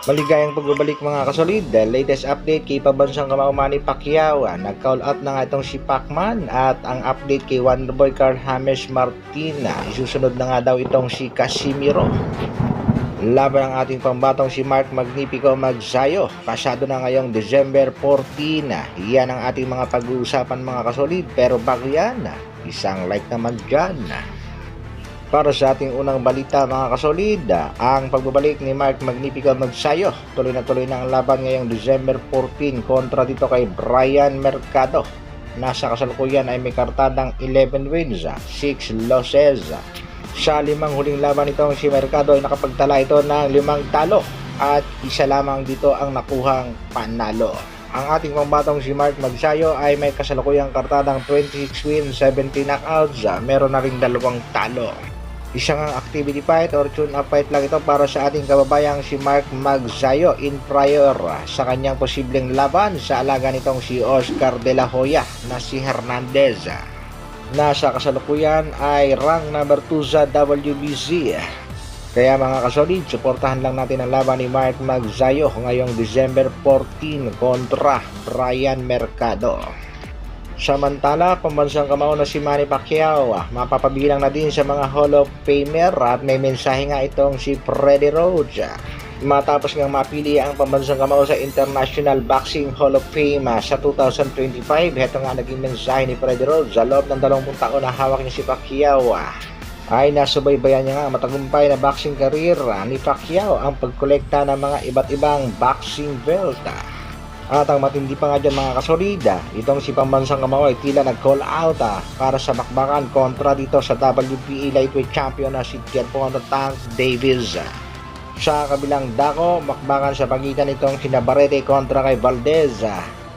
Maligayang pagbabalik mga kasolid. Latest update kay pabansang kamao Manny Pacquiao. Nag-call out na nga itong si Pacman at ang update kay Wonderboy Carl James Martina. Isusunod na nga daw itong si Casimiro. Laban ang ating pambatong si Mark Magnifico Magsayo. Pasado na ngayong December 14. Yan ang ating mga pag-uusapan mga kasolid. Pero bago yan, isang like naman dyan. Para sa ating unang balita mga kasolid, ang pagbabalik ni Mark Magnifico Magsayo. Tuloy na ang laban ngayong December 14 kontra dito kay Brian Mercado. Nasa kasalukuyan ay may kartadang 11 wins, 6 losses. Sa 5 huling laban nitong si Mercado ay nakapagtala ito ng 5 talo at isa lamang dito ang nakuhang panalo. Ang ating pambatong si Mark Magsayo ay may kasalukuyang kartadang 26 wins, 70 knockouts, meron na ring 2 talo. Isang activity fight or tune-up fight lang ito para sa ating kababayang si Mark Magsayo in prior sa kanyang posibleng laban sa alaga nitong si Oscar De La Hoya na si Hernandez. Nasa kasalukuyan ay rank number 2 sa WBC. Kaya mga kasolid, suportahan lang natin ang laban ni Mark Magsayo ngayong December 14 kontra Brian Mercado. Samantala, pambansang kamao na si Manny Pacquiao, mapapabilang na din sa mga Hall of Famer at may mensahe nga itong si Freddie Roach. Matapos ngang mapili ang pambansang kamao sa International Boxing Hall of Fame sa 2025, heto nga naging mensahe ni Freddie Roach sa loob ng 20 taon na hawak niya si Pacquiao. Ay nasubaybayan niya nga matagumpay na boxing career ni Pacquiao ang pagkolekta ng mga iba't ibang boxing belt. At ang matindi pa nga dyan mga kasolida, itong si pambansang kamao ay tila nag-call out para sa bakbakan kontra dito sa WBA lightweight champion na si Gervonta Tank Davis. Sa kabilang dako, bakbakan sa pagitan nitong si Navarrete kontra kay Valdez.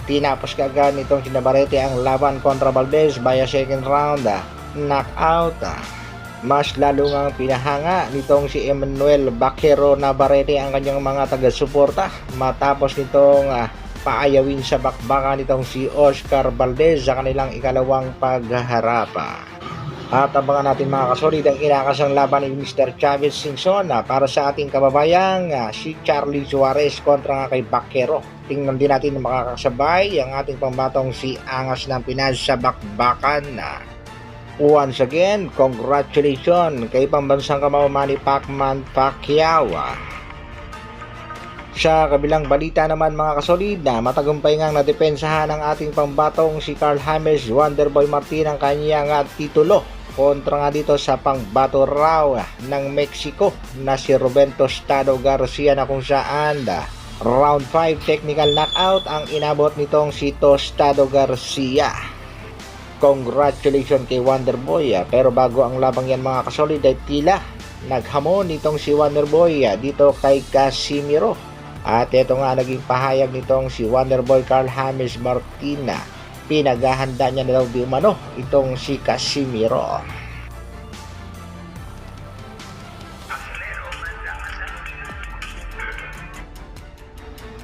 Tinapos kaagad nitong si Navarrete ang laban kontra Valdez via second round knockout. Mas lalo ngang pinahanga nitong si Emmanuel Baquero Navarrete ang kanyang mga taga-suporta matapos nitong paayawin sa bakbakan nitong si Oscar Valdez sa kanilang ikalawang pagharap. At abangan natin mga kasolid ang inakasang laban ni Mr. Chavez Singson para sa ating kababayang si Charlie Suarez kontra nga kay Baquero. Tingnan din natin na makakasabay ang ating pambatong si Angas ng Pinas sa bakbakan. Once again, congratulations kay pambansang kamao Manny Pacquiao. Sa kabilang balita naman mga kasolid, matagumpay ngang nadepensahan ng ating pambatong si Carl James Wonderboy Martin ang kanyang titulo kontra nga dito sa pangbato raw ng Mexico na si Ruben Tostado Garcia na kung saan round 5 technical knockout ang inabot nitong si Tostado Garcia. Congratulations kay Wonderboy, pero bago ang labang yan mga kasolid ay tila naghamon nitong si Wonderboy dito kay Casimiro. At ito nga naging pahayag nitong si Wonderboy Carl James Martina. Pinaghahanda niya na daw di umano itong si Casimiro.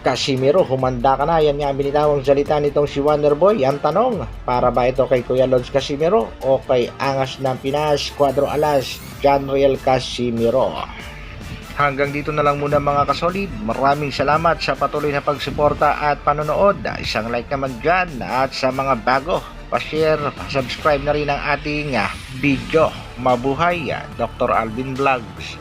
Casimiro, humanda ka na. Yan nga ang binitawang salita nitong si Wonderboy. Ang tanong, para ba ito kay Kuya Lods Casimiro o kay Angas ng Pinas, Cuadro Alas, John Riel Casimiro? Hanggang dito na lang muna mga kasolid. Maraming salamat sa patuloy na pagsuporta at panonood. Isang like naman dyan at sa mga bago, pa-share, pa-subscribe na rin ang ating video. Mabuhay, Dr. Alvin Vlogs.